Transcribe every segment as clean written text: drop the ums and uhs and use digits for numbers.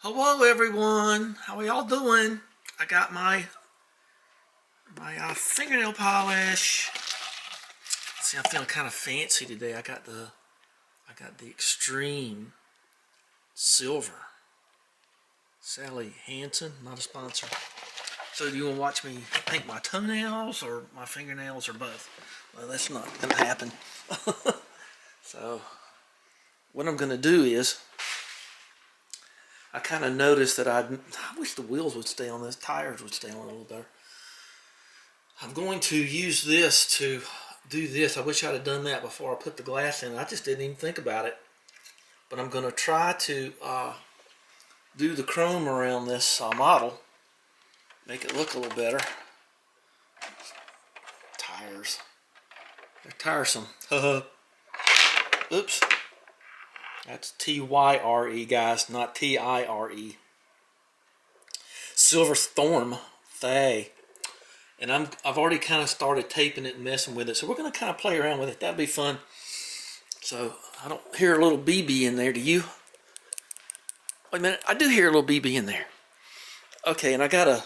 Hello everyone, how are y'all doing? I got my fingernail polish. See, I'm feeling kind of fancy today. I got the Extreme Silver. Sally Hansen, not a sponsor. So do you want to watch me paint my toenails or my fingernails or both? Well, that's not gonna happen. So what I'm gonna do is, I kind of noticed that I wish the wheels would stay on this, tires would stay on a little better. I'm going to use this to do this. I wish I'd have done that before I put the glass in. I just didn't even think about it. But I'm going to try to do the chrome around this model, make it look a little better. Tires. They're tiresome. Oops. That's T-Y-R-E, guys, not T-I-R-E. Silver Storm Thay. And I've already kind of started taping it and messing with it. So we're going to kind of play around with it. That'd be fun. So I don't hear a little BB in there, do you? Wait a minute, I do hear a little BB in there. Okay, and I got a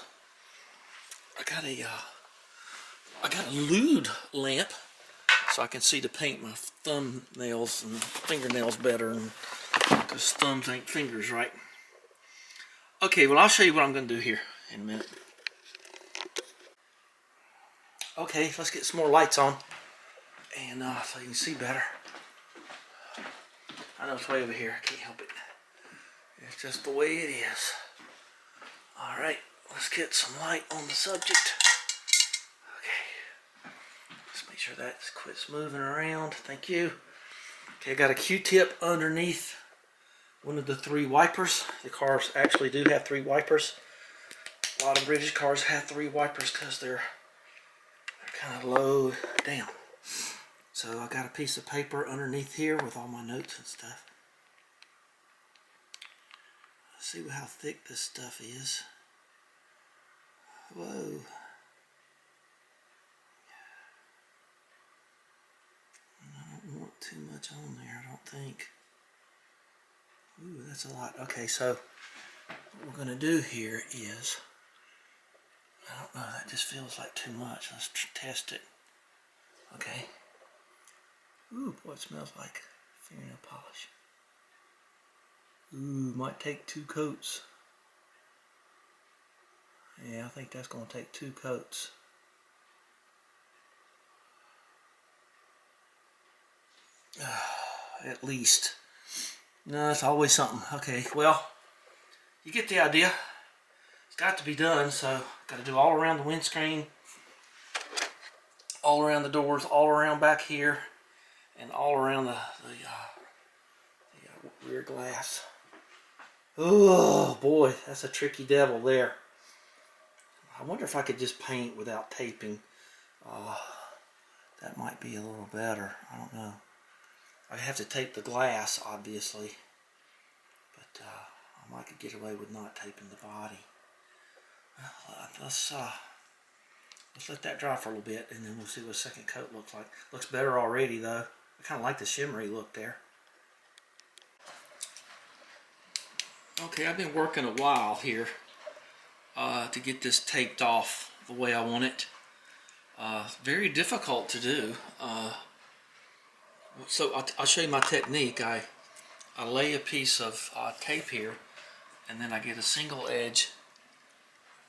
lewd lamp, so I can see to paint my thumbnails and fingernails better, because thumbs ain't fingers, right? Okay, well, I'll show you what I'm going to do here in a minute. Okay, let's get some more lights on, and so you can see better. I know it's way over here, I can't help it. It's just the way it is. Alright, let's get some light on the subject. Make sure that quits moving around. Thank you. Okay, I got a Q-tip underneath one of the 3 wipers. The cars actually do have 3 wipers. A lot of British cars have 3 wipers because they're kind of low down. So I got a piece of paper underneath here with all my notes and stuff. Let's see how thick this stuff is. Whoa. I don't want too much on there, I don't think. Ooh, that's a lot. Okay, so what we're going to do here is, I don't know, that just feels like too much. Let's test it. Okay. Ooh, boy, it smells like fingernail polish. Ooh, might take 2 coats. Yeah, I think that's going to take 2 coats. At least. No, it's always something. Okay, well, you get the idea. It's got to be done, so got to do all around the windscreen, all around the doors, all around back here, and all around the rear glass. Oh boy, that's a tricky devil there. I wonder if I could just paint without taping. That might be a little better. I don't know. I have to tape the glass, obviously, but I might could get away with not taping the body. Let's let that dry for a little bit, and then we'll see what a second coat looks like. Looks better already, though. I kind of like the shimmery look there. Okay, I've been working a while here to get this taped off the way I want it. Very difficult to do. So I'll show you my technique. I lay a piece of tape here, and then I get a single edge,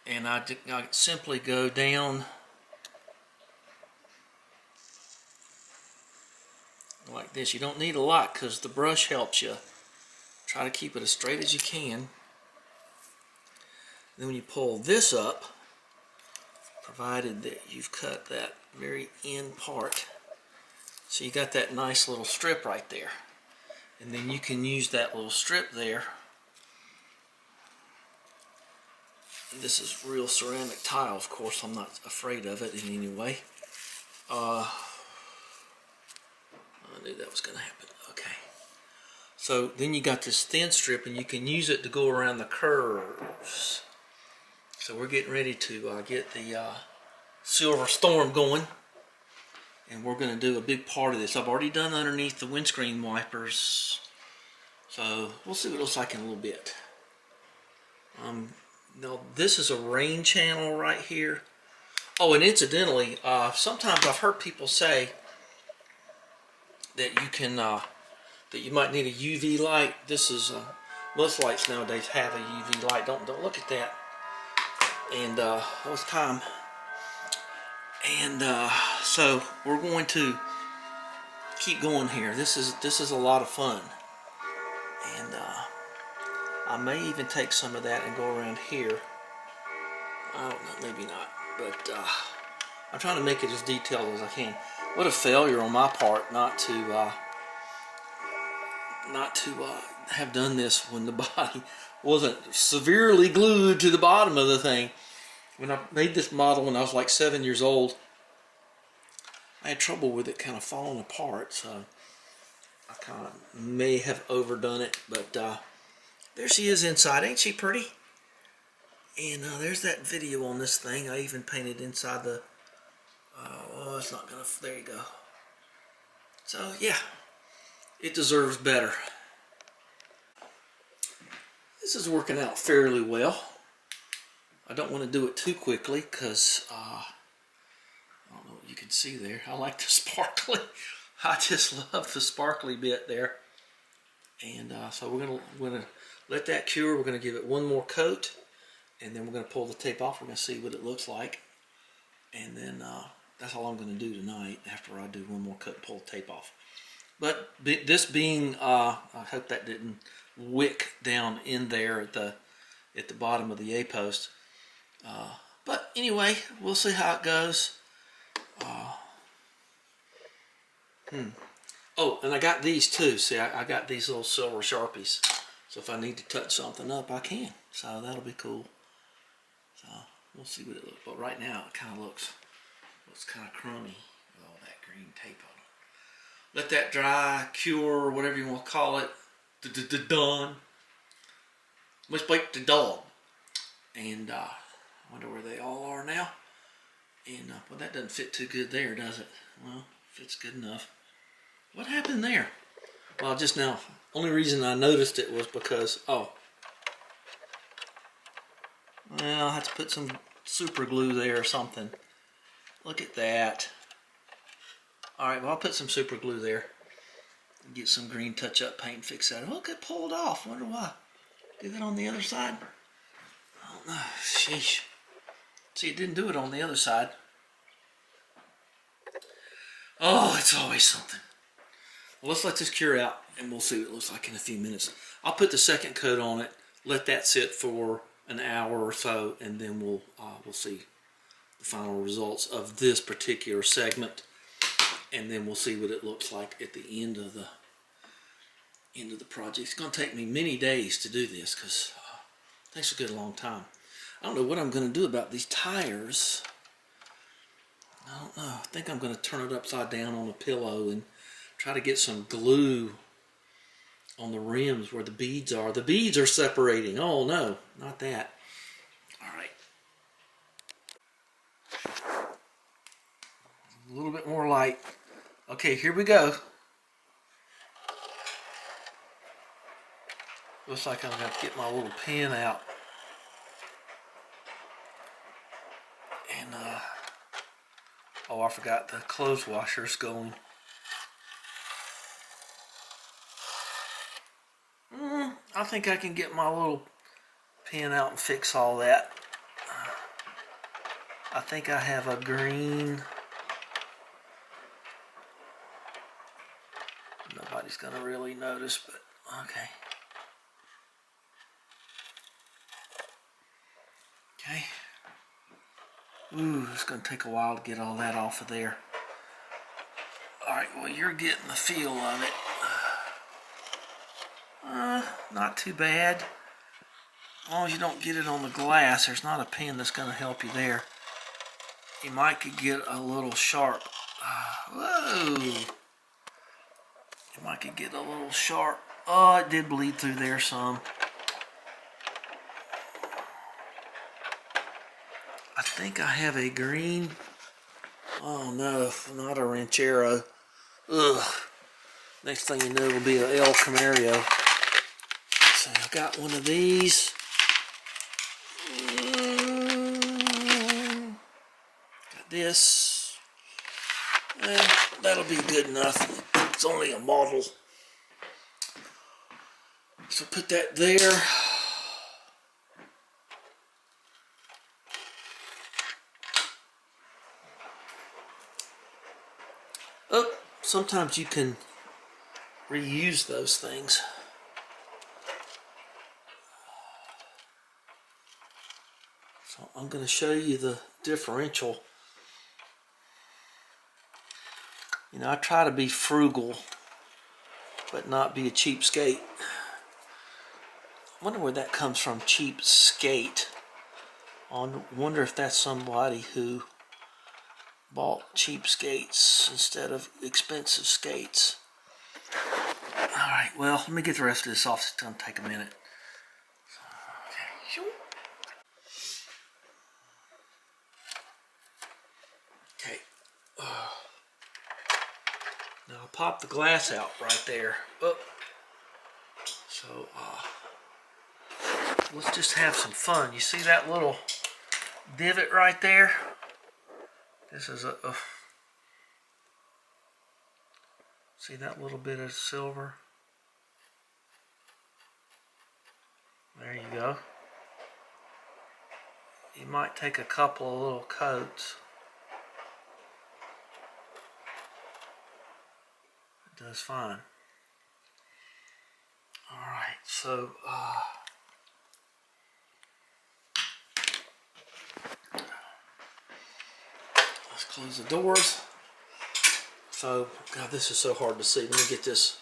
and I simply go down like this. You don't need a lot because the brush helps you. Try to keep it as straight as you can. Then when you pull this up, provided that you've cut that very end part, so you got that nice little strip right there. And then you can use that little strip there. This is real ceramic tile, of course. I'm not afraid of it in any way. I knew that was going to happen. Okay. So then you got this thin strip, and you can use it to go around the curves. So we're getting ready to get the Silver Storm going. And we're going to do a big part of this. I've already done underneath the windscreen wipers. So we'll see what it looks like in a little bit. Now this is a rain channel right here. Oh, and incidentally, sometimes I've heard people say that you can that you might need a UV light. This is most lights nowadays have a UV light. Don't look at that. And what's time? And so we're going to keep going here. This is a lot of fun. And I may even take some of that and go around here. I don't know, maybe not. But I'm trying to make it as detailed as I can. What a failure on my part not to have done this when the body wasn't severely glued to the bottom of the thing. When I made this model when I was like 7 years old, I had trouble with it kind of falling apart, so I kind of may have overdone it. But there she is inside. Ain't she pretty? And there's that video on this thing. I even painted inside the... oh, it's not gonna... There you go. So, yeah. It deserves better. This is working out fairly well. I don't want to do it too quickly because... I don't know what you can see there. I like the sparkly. I just love the sparkly bit there. And so we're gonna let that cure. We're gonna give it one more coat, and then we're gonna pull the tape off. We're gonna see what it looks like, and then that's all I'm gonna do tonight. After I do one more coat, pull the tape off. But this being, I hope that didn't wick down in there at the bottom of the A post. But anyway, we'll see how it goes. Oh, and I got these too. See, I got these little silver Sharpies. So if I need to touch something up, I can. So that'll be cool. So we'll see what it looks. But right now, it kind of looks kind of crummy with all that green tape on it. Let that dry, cure, whatever you want to call it. Done. Let's wait the dog. And I wonder where they all are now. And well, that doesn't fit too good there, does it? Well, fits good enough. What happened there? Well, just now, only reason I noticed it was because, oh, well, I'll have to put some super glue there or something. Look at that. Alright, well, I'll put some super glue there. Get some green touch-up paint and fix that. Look, it pulled off. Wonder why. Do that on the other side? I don't know. Sheesh. See, it didn't do it on the other side. Oh, it's always something. Well, let's let this cure out, and we'll see what it looks like in a few minutes. I'll put the second coat on it, let that sit for an hour or so, and then we'll see the final results of this particular segment, and then we'll see what it looks like at the end of the project. It's going to take me many days to do this because it takes a good long time. I don't know what I'm going to do about these tires. I don't know. I think I'm going to turn it upside down on a pillow and try to get some glue on the rims where the beads are. The beads are separating. Oh no, not that. All right. A little bit more light. Okay, here we go. Looks like I'm going to get my little pen out. And, oh, I forgot the clothes washer's going. I think I can get my little pen out and fix all that. I think I have a green. Nobody's going to really notice, but okay. Okay. Ooh, it's going to take a while to get all that off of there. Alright, well, you're getting the feel of it. Not too bad. As long as you don't get it on the glass, there's not a pen that's going to help you there. You might could get a little sharp. Whoa! You might could get a little sharp. Oh, it did bleed through there some. I think I have a green. Oh no, not a Ranchero. Ugh. Next thing you know, it'll be an El Camario. So I got one of these. Got this. That'll be good enough. It's only a model. So put that there. Oh, sometimes you can reuse those things. So I'm going to show you the differential. You know, I try to be frugal, but not be a cheapskate. I wonder where that comes from, cheapskate. I wonder if that's somebody who bought cheap skates instead of expensive skates. Alright, well, let me get the rest of this off. It's going to take a minute. Okay. Now I'll pop the glass out right there. Oh. So, let's just have some fun. You see that little divot right there? This is see that little bit of silver? There you go. You might take a couple of little coats. It does fine. Alright, so let's close the doors. So, God, this is so hard to see. Let me get this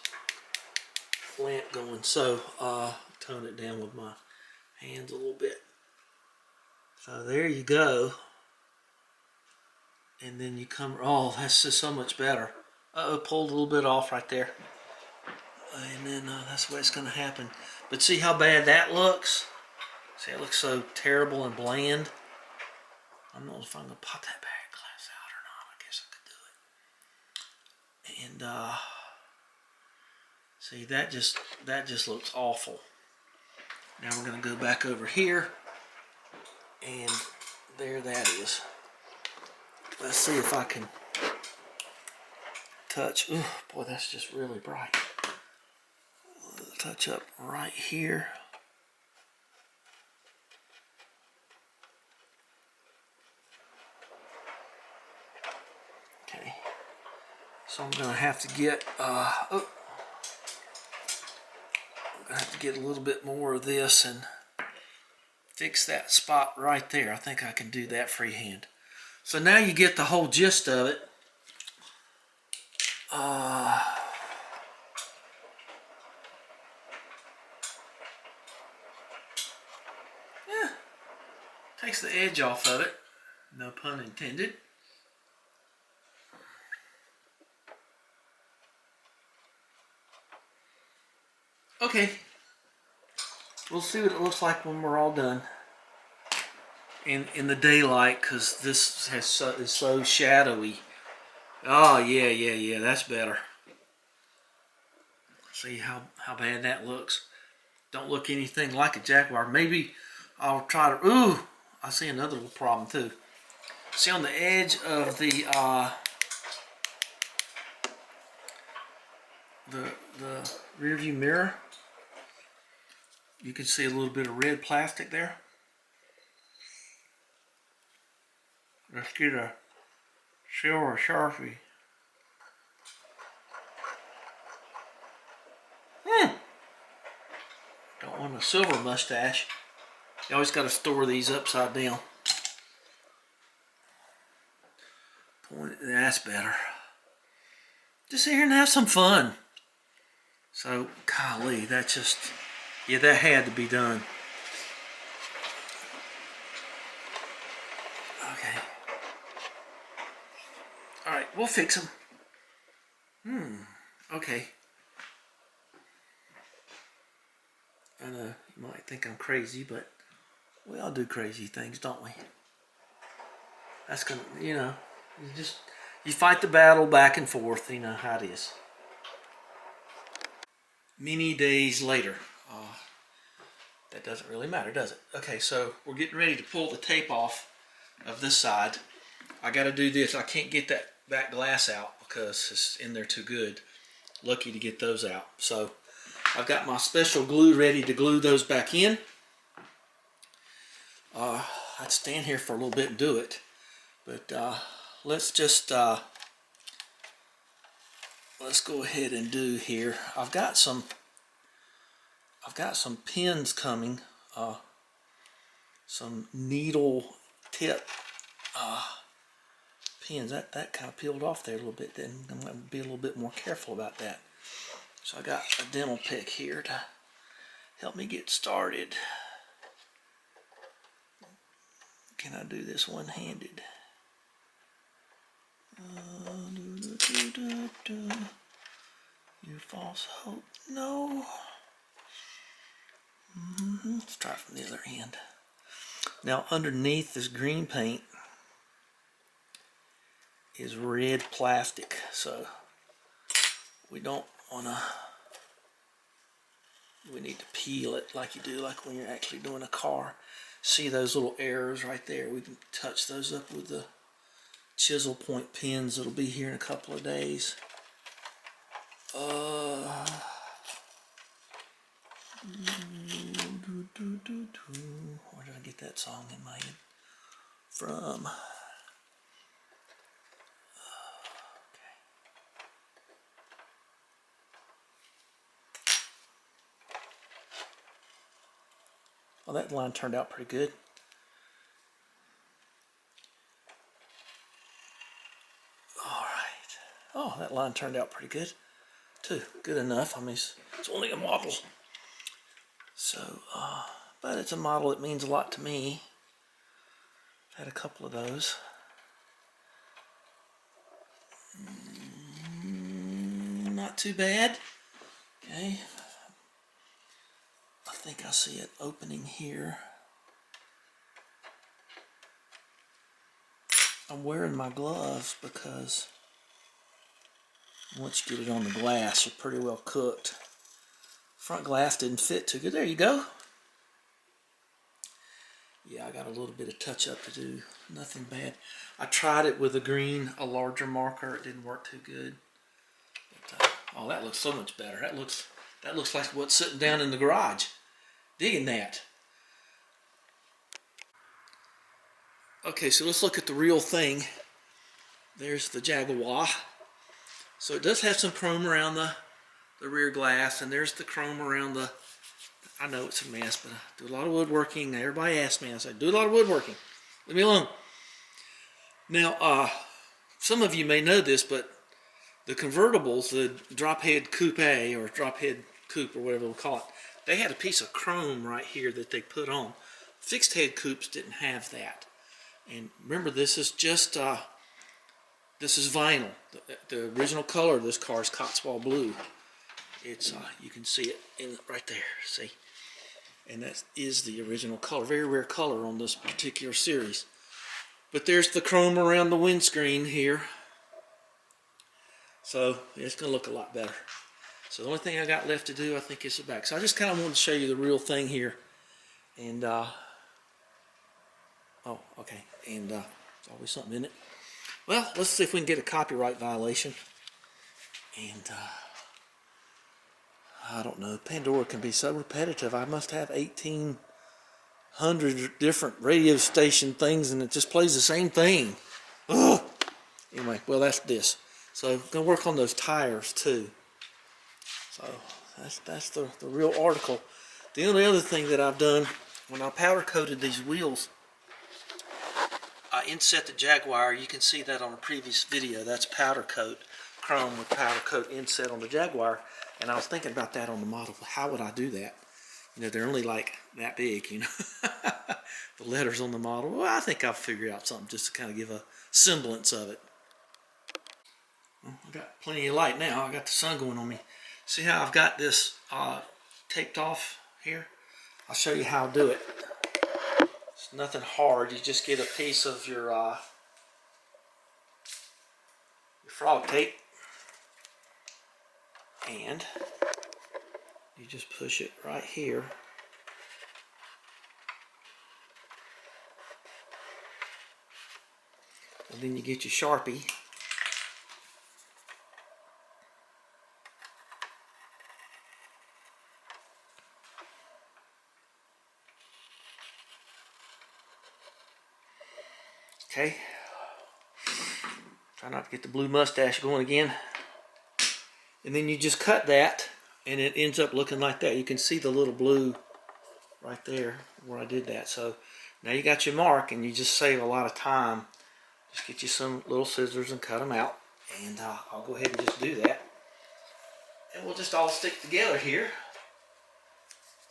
lamp going. So, tone it down with my hands a little bit. So there you go. And then you come, oh, that's just so much better. Uh-oh, pulled a little bit off right there. And then that's the way it's going to happen. But see how bad that looks? See, it looks so terrible and bland. I don't know if I'm going to pop that bag glass out or not. I guess I could do it. And see, that just looks awful. Now we're going to go back over here. And there that is. Let's see if I can touch. Ooh, boy, that's just really bright. Touch up right here. Okay. So I'm going to have to get, I'm going to have to get a little bit more of this and fix that spot right there. I think I can do that freehand. So now you get the whole gist of it. Yeah, takes the edge off of it. No pun intended. Okay, we'll see what it looks like when we're all done. In the daylight, because this is so shadowy. Oh yeah, that's better. See how bad that looks. Don't look anything like a Jaguar. Maybe I'll try to. Ooh, I see another little problem too. See on the edge of the rear view mirror, you can see a little bit of red plastic there. Let's get a silver Sharpie. Don't want a silver mustache. You always got to store these upside down. That's better. Just sit here and have some fun. So, golly, that just, yeah, that had to be done. Okay. Alright, we'll fix them. Okay. I know you might think I'm crazy, but we all do crazy things, don't we? That's gonna, you know, you fight the battle back and forth, you know how it is. Many days later. that doesn't really matter, does it? Okay, so we're getting ready to pull the tape off of this side. I got to do this. I can't get that back glass out because it's in there too good. Lucky to get those out. So I've got my special glue ready to glue those back in. I'd stand here for a little bit and do it, but let's just let's go ahead and do here. I've got some pins coming, some needle tip pins. That kind of peeled off there a little bit. Then I'm going to be a little bit more careful about that. So I got a dental pick here to help me get started. Can I do this one-handed? You false hope. No. Let's try from the other end. Now underneath this green paint is red plastic, so we don't want to. We need to peel it like you do, like when you're actually doing a car. See those little arrows right there? We can touch those up with the chisel point pins that'll be here in a couple of days. Where did I get that song in my head from? Well, that line turned out pretty good. All right. Oh, that line turned out pretty good, too. Good enough. I mean, it's only a model. So, but it's a model that means a lot to me. I've had a couple of those. Not too bad. Okay. I think I see it opening here. I'm wearing my gloves because once you get it on the glass, you're pretty well cooked. Front glass didn't fit too good. There you go. Yeah, I got a little bit of touch up to do. Nothing bad. I tried it with a larger marker. It didn't work too good. But, oh, that looks so much better. That looks like what's sitting down in the garage. Digging that. Okay, so let's look at the real thing. There's the Jaguar. So it does have some chrome around the rear glass, and there's the chrome around the. I know it's a mess, but I do a lot of woodworking. Everybody asks me, I say, do a lot of woodworking. Leave me alone. Now, some of you may know this, but the convertibles, the drop head coupe or drop head coupe or whatever we'll call it, they had a piece of chrome right here that they put on. Fixed head coupes didn't have that. And remember, this is just, this is vinyl. The original color of this car is Cotswold blue. It's, you can see it right there, see? And that is the original color. Very rare color on this particular series. But there's the chrome around the windscreen here. So it's going to look a lot better. So the only thing I got left to do, I think, is the back. So I just kind of wanted to show you the real thing here. And, oh, okay. And there's always something in it. Well, let's see if we can get a copyright violation. And, I don't know. Pandora can be so repetitive. I must have 1,800 different radio station things, and it just plays the same thing. Ugh. Anyway, well, that's this. So I'm going to work on those tires, too. So that's the real article. The only other thing that I've done, when I powder coated these wheels, I inset the Jaguar. You can see that on a previous video. That's powder coat, chrome with powder coat inset on the Jaguar. And I was thinking about that on the model. How would I do that? You know, they're only like that big, you know. The letters on the model. Well, I think I'll figure out something just to kind of give a semblance of it. Well, I got plenty of light now. I got the sun going on me. See how I've got this taped off here? I'll show you how to do it. It's nothing hard. You just get a piece of your frog tape. And you just push it right here And then you get your Sharpie. Okay. Try not to get the blue mustache going again. And then you just cut that, and it ends up looking like that. You can see the little blue right there where I did that. So now you got your mark, and you just save a lot of time. Just get you some little scissors and cut them out. And I'll go ahead and just do that. And we'll just all stick together here.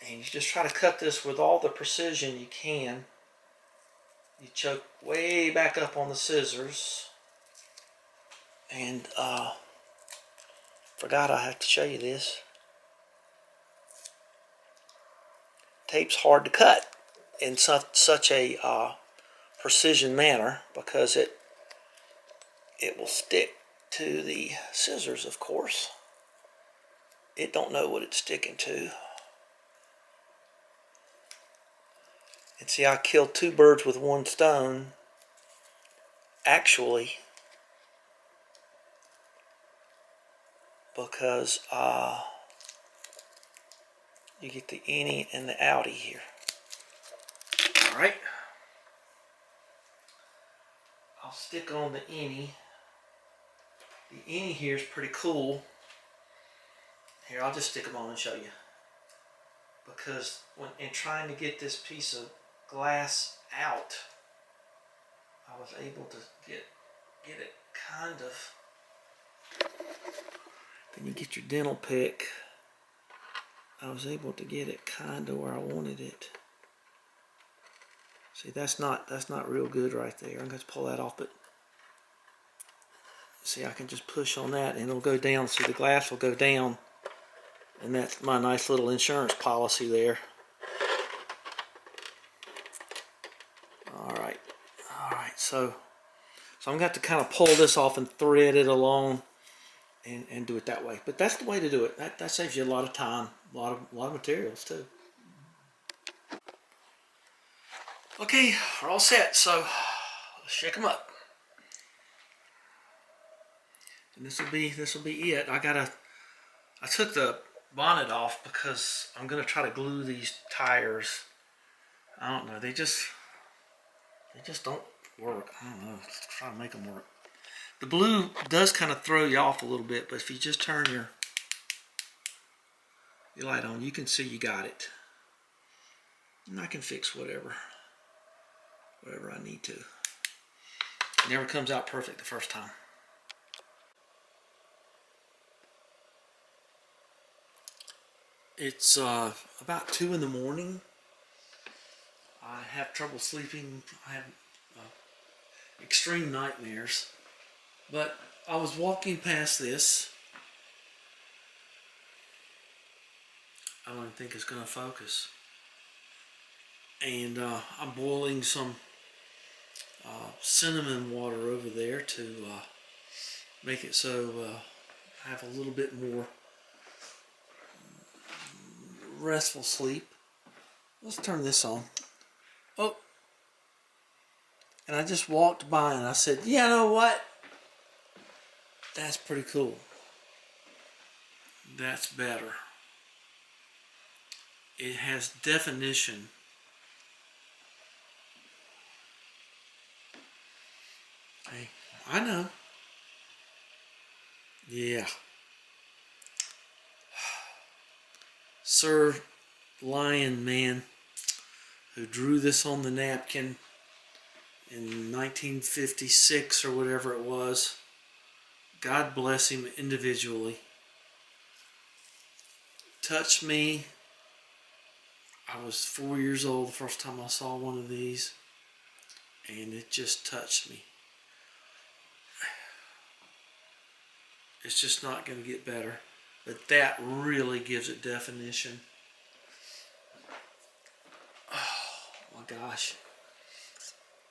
And you just try to cut this with all the precision you can. You choke way back up on the scissors. And forgot I have to show you this. Tape's hard to cut in such a precision manner because it will stick to the scissors, of course. It don't know what it's sticking to. And see, I killed two birds with one stone, actually, because you get the innie and the outie here. All right. I'll stick on the innie. The innie here is pretty cool. Here, I'll just stick them on and show you. Because when in trying to get this piece of glass out, I was able to get it kind of. Then you get your dental pick. I was able to get it kind of where I wanted it. See, that's not real good right there. I'm going to pull that off, but see, I can just push on that and it'll go down. See, the glass will go down. And that's my nice little insurance policy there. Alright. Alright, so I'm going to kind of pull this off and thread it along and do it that way. But that's the way to do it. That saves you a lot of time, a lot of materials too. Okay, we're all set, so let's shake them up. And this will be it. I took the bonnet off because I'm gonna try to glue these tires. I don't know, they just don't work. I don't know, let's try to make them work. The blue does kind of throw you off a little bit, but if you just turn your light on, you can see you got it. And I can fix whatever I need to. It never comes out perfect the first time. It's about 2 in the morning. I have trouble sleeping. I have extreme nightmares. But I was walking past this. I don't even think it's going to focus. And I'm boiling some cinnamon water over there to make it so I have a little bit more restful sleep. Let's turn this on. Oh, and I just walked by and I said, you know what? That's pretty cool. That's better. It has definition. Hey, I know. Yeah. Sir Lion Man, who drew this on the napkin in 1956 or whatever it was. God bless him individually. Touched me. I was 4 years old the first time I saw one of these, and it just touched me. It's just not going to get better, but that really gives it definition. Oh my gosh.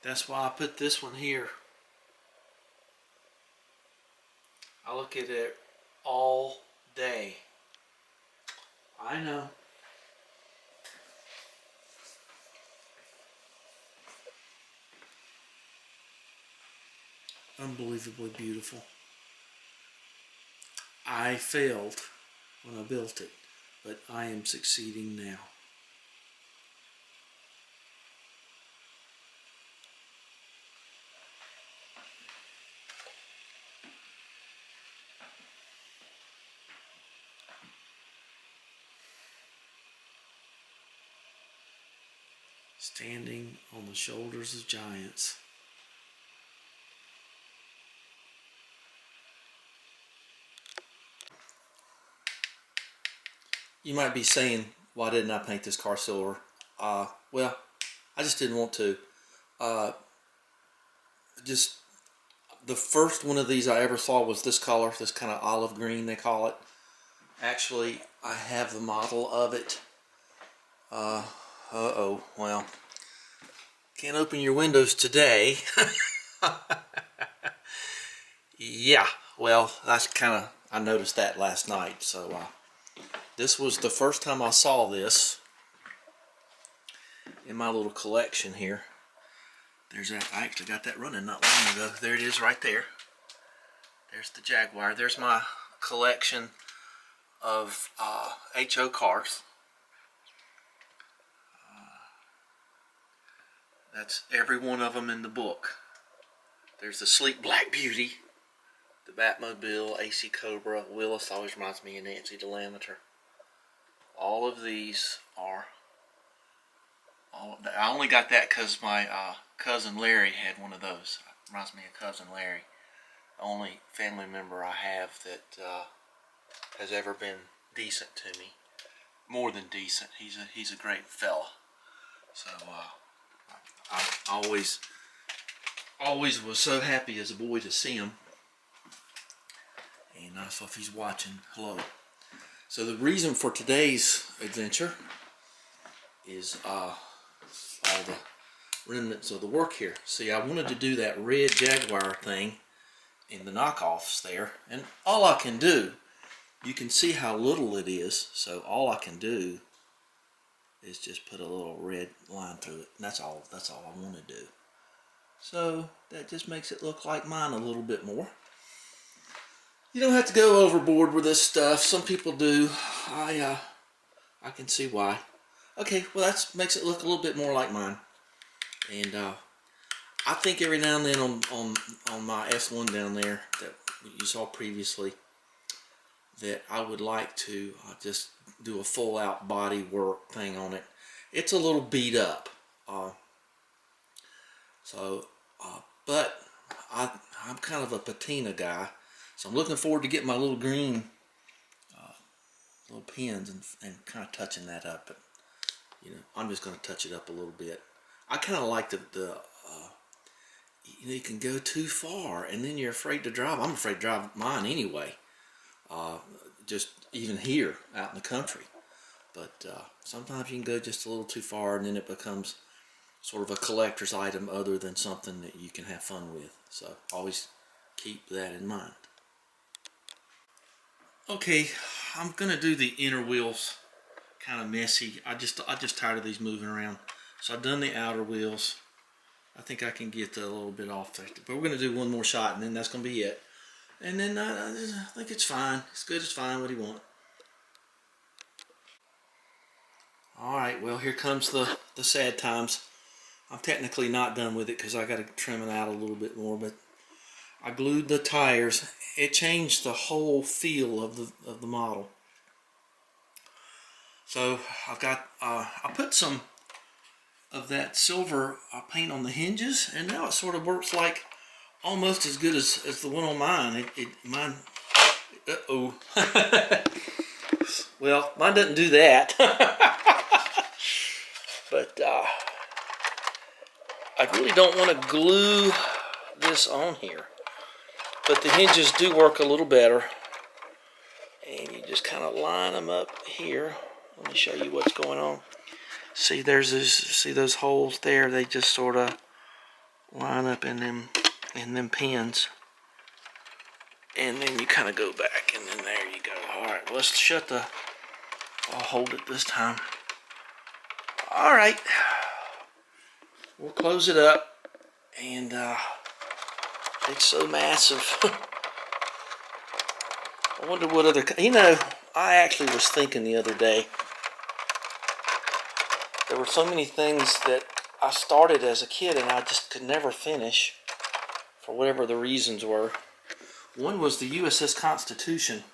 That's why I put this one here. I look at it all day. I know. unbelievably beautiful. I failed when I built it, but I am succeeding now. Standing on the shoulders of giants. You might be saying, why didn't I paint this car silver? Well, I just didn't want to. Just the first one of these I ever saw was this color, this kind of olive green they call it. Actually, I have the model of it. Well, can't open your windows today. Yeah, well, that's kind of, I noticed that last night, so this was the first time I saw this in my little collection here. There's that, I actually got that running not long ago. There it is right there. There's the Jaguar. There's my collection of HO cars. That's every one of them in the book. There's the Sleek Black Beauty, the Batmobile, AC Cobra, Willis always reminds me of Nancy Delamiter. All of these are, I only got that because my cousin Larry had one of those. Reminds me of Cousin Larry. The only family member I have that has ever been decent to me. More than decent. He's a great fella. So I always was so happy as a boy to see him. And so if he's watching, hello. So the reason for today's adventure is all the remnants of the work here. See, I wanted to do that red Jaguar thing in the knockoffs there, and all I can do, you can see how little it is, so all I can do is just put a little red line through it, and that's all I want to do. So that just makes it look like mine a little bit more. You don't have to go overboard with this stuff. Some people do. I can see why. Okay, well that makes it look a little bit more like mine. And I think every now and then on my S1 down there that you saw previously, that I would like to just do a full out body work thing on it. It's a little beat up. But I'm kind of a patina guy. So I'm looking forward to getting my little green little pins and kind of touching that up. But, you know, I'm just going to touch it up a little bit. I kind of like you can go too far and then you're afraid to drive. I'm afraid to drive mine anyway. Just even here out in the country. But sometimes you can go just a little too far and then it becomes sort of a collector's item other than something that you can have fun with. So always keep that in mind. Okay, I'm gonna do the inner wheels kind of messy. I just tired of these moving around. So I've done the outer wheels. I think I can get a little bit off there. But we're gonna do one more shot and then that's gonna be it. And then I think it's fine. It's good, it's fine. What do you want? Alright, well here comes the sad times. I'm technically not done with it because I got to trim it out a little bit more, but I glued the tires. It changed the whole feel of the model. So I've got I put some of that silver paint on the hinges, and now it sort of works like almost as good as the one on mine. Mine. Well, mine doesn't do that. But I really don't want to glue this on here. But the hinges do work a little better. And you just kind of line them up here. Let me show you what's going on. See, see those holes there? They just sort of line up in them pins. And then you kind of go back, and then there you go. All right, well, let's shut the. I'll hold it this time. All right, we'll close it up and It's so massive. I wonder what other, I actually was thinking the other day, there were so many things that I started as a kid and I just could never finish for whatever the reasons were. One was the USS Constitution.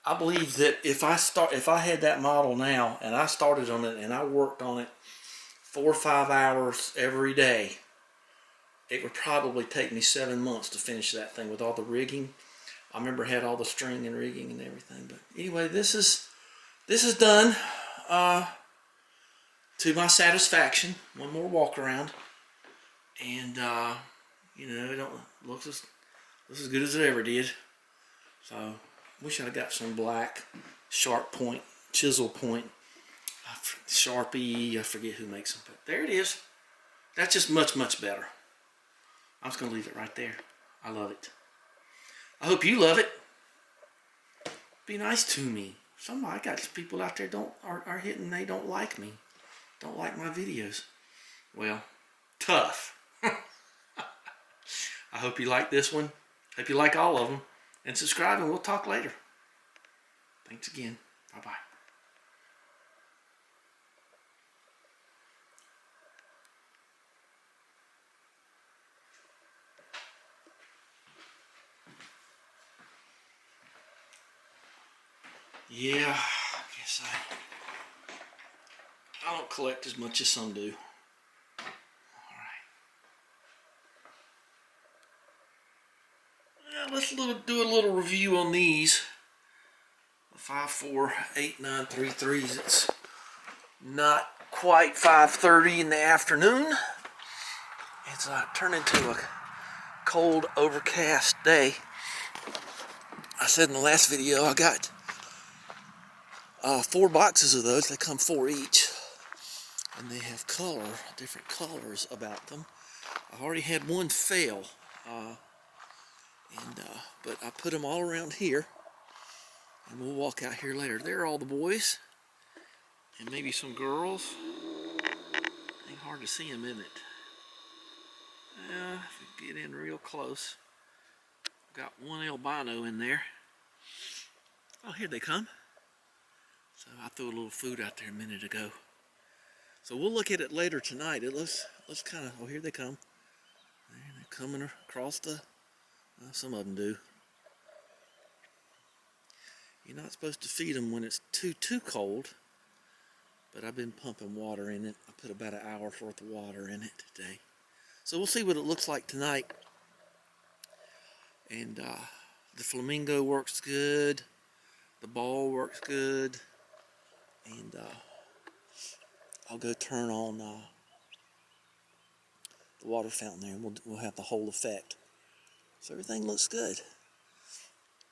I believe that if I had that model now and I started on it and I worked on it 4 or 5 hours every day, it would probably take me 7 months to finish that thing with all the rigging. I remember it had all the string and rigging and everything. But anyway, this is done to my satisfaction. One more walk around, and it don't looks as good as it ever did. So wish I'd got some black sharp point, chisel point, Sharpie. I forget who makes them, but there it is. That's just much better. I'm just gonna leave it right there. I love it. I hope you love it. Be nice to me. I got people out there are hitting. They don't like me. Don't like my videos. Well, tough. I hope you like this one. Hope you like all of them. And subscribe, and we'll talk later. Thanks again. Bye-bye. Yeah, I guess I don't collect as much as some do. Let's do a little review on these. The 548933s. It's not quite 5:30 in the afternoon. It's turned into a cold, overcast day. I said in the last video I got 4 boxes of those. They come 4 each, and they have different colors about them. I already had one fail. But I put them all around here, and we'll walk out here later. There are all the boys, and maybe some girls. Ain't hard to see them, isn't it? If we get in real close, got one albino in there. Oh, here they come. So I threw a little food out there a minute ago. So we'll look at it later tonight. It looks kind of, oh, here they come. They're coming across the, some of them do. You're not supposed to feed them when it's too cold, but I've been pumping water in it. I put about an hour's worth of water in it today. So we'll see what it looks like tonight. And the flamingo works good. The ball works good. And I'll go turn on the water fountain there, and we'll have the whole effect. So everything looks good.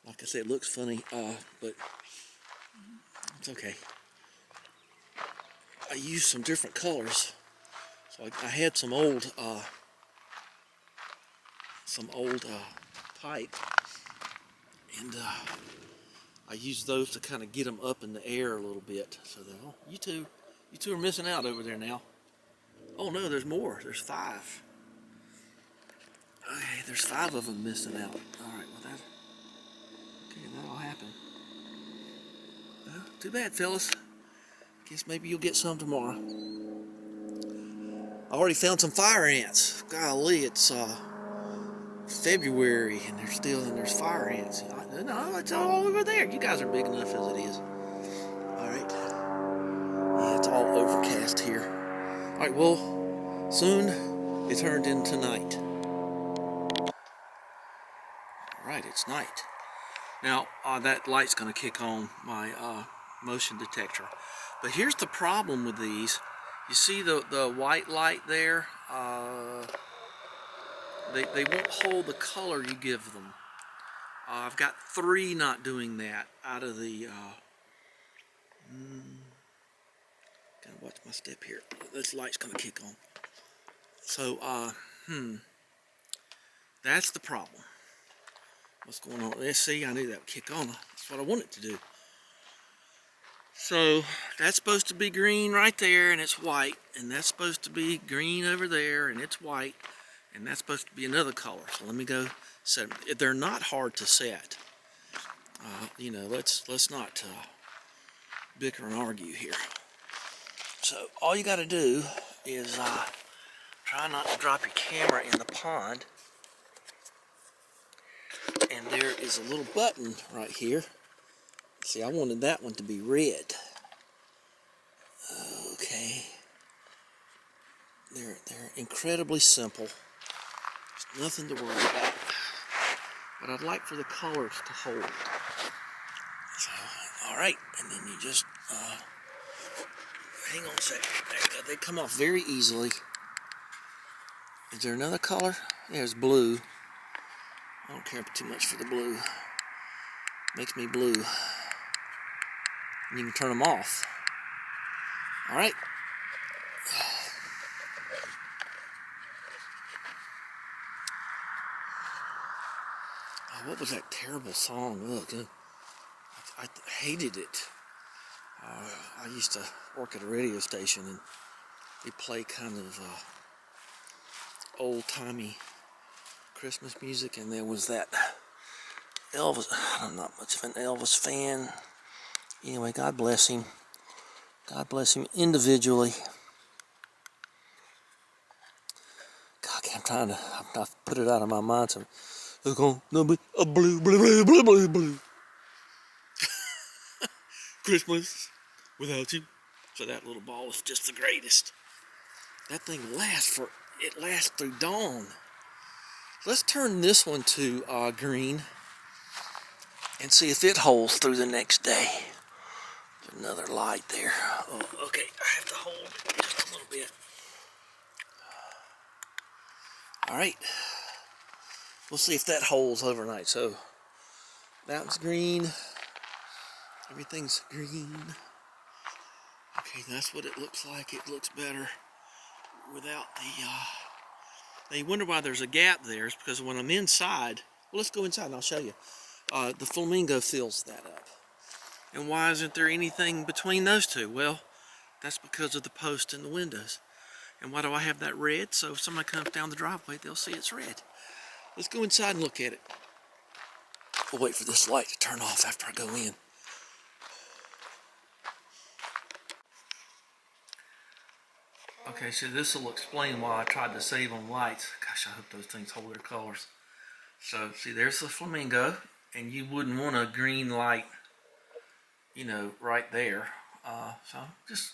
Like I said, it looks funny, but it's okay. I used some different colors. So I had some old pipe, and I used those to kind of get them up in the air a little bit. So that, oh, you two are missing out over there now. Oh no, there's more. There's 5. Okay, there's 5 of them missing out. All right, well that'll happen. Well, too bad, fellas. Guess maybe you'll get some tomorrow. I already found some fire ants. Golly, it's February and there's fire ants. No, it's all over there. You guys are big enough as it is. All right. Yeah, it's all overcast here. All right, well, soon it turned into night. All right, it's night. Now, that light's going to kick on my motion detector. But here's the problem with these. You see the white light there? They won't hold the color you give them. I've got 3 not doing that out of the... gotta watch my step here. This light's going to kick on. So, that's the problem. What's going on? Let's see, I knew that would kick on. That's what I wanted to do. So that's supposed to be green right there, and it's white, and that's supposed to be green over there, and it's white, And that's supposed to be another color. So let me go set them. They're not hard to set. You know, let's not bicker and argue here. So all you got to do is try not to drop your camera in the pond. And there is a little button right here. See, I wanted that one to be red. Okay. They're incredibly simple. There's nothing to worry about. But I'd like for the colors to hold. So, all right, and then you just hang on a second. There you go. They come off very easily. Is there another color? There's blue. I don't care too much for the blue. Makes me blue. And you can turn them off. All right. Oh, what was that terrible song? Ugh, I hated it. I used to work at a radio station, and they play kind of old-timey Christmas music, and there was that Elvis. I'm not much of an Elvis fan. Anyway, God bless him. God bless him individually. God, I'm trying to put it out of my mind. So, it's going to be a blue, blue, blue, blue, blue, blue. Christmas without you. So that little ball is just the greatest. That thing lasts through dawn. Let's turn this one to green and see if it holds through the next day. There's another light there. Oh, okay, I have to hold it just a little bit. All right, we'll see if that holds overnight. So that one's green. Everything's green. Okay, that's what it looks like. It looks better without the... Now you wonder why there's a gap there. It's because when I'm inside... Well, let's go inside and I'll show you. The flamingo fills that up. And why isn't there anything between those two? Well, that's because of the post and the windows. And why do I have that red? So if somebody comes down the driveway, they'll see it's red. Let's go inside and look at it. We'll wait for this light to turn off after I go in. Okay, so this will explain why I tried to save on lights. Gosh, I hope those things hold their colors. So, see, there's the flamingo, and you wouldn't want a green light, you know, right there. So, just,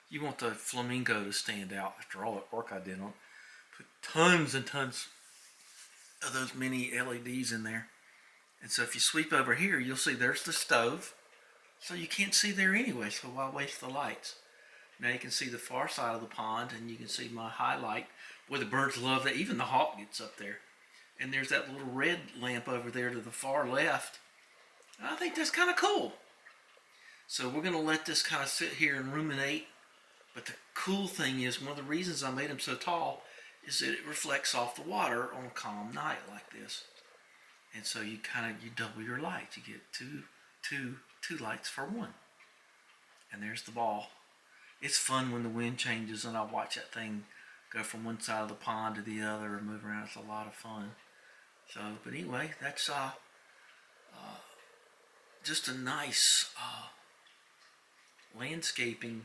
you want the flamingo to stand out after all the work I did on it. Put tons and tons of those mini LEDs in there. And so if you sweep over here, you'll see there's the stove. So you can't see there anyway, so why waste the lights? Now you can see the far side of the pond, and you can see my highlight where the birds love that. Even the hawk gets up there. And there's that little red lamp over there to the far left. I think that's kind of cool. So we're going to let this kind of sit here and ruminate. But the cool thing is, one of the reasons I made them so tall is that it reflects off the water on a calm night like this. And so you double your light. You get two lights for one. And there's the ball. It's fun when the wind changes and I watch that thing go from one side of the pond to the other and move around. It's a lot of fun. So, but anyway, that's just a nice landscaping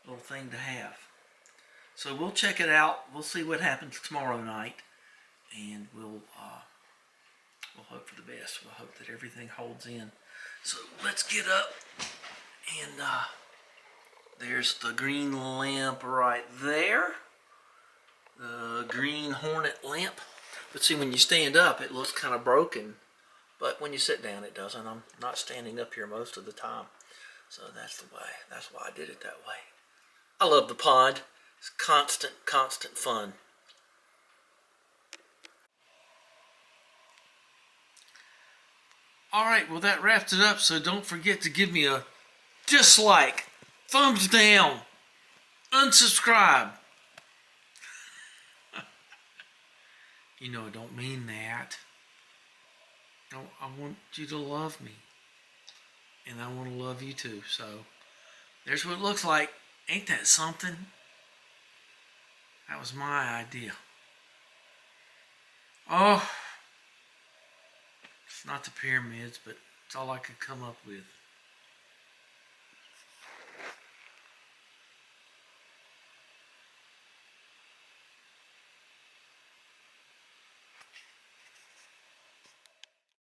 little thing to have. So we'll check it out. We'll see what happens tomorrow night, and we'll hope for the best. We'll hope that everything holds in. So let's get up, and there's the green lamp right there. The green hornet lamp. But see, when you stand up, it looks kind of broken. But when you sit down, it doesn't. I'm not standing up here most of the time. So that's the way. That's why I did it that way. I love the pond. It's constant fun. Alright, well that wraps it up. So don't forget to give me a dislike, thumbs down, unsubscribe. You know, I don't mean that. I want you to love me. And I want to love you too. So, there's what it looks like. Ain't that something? That was my idea. Oh, it's not the pyramids, but it's all I could come up with.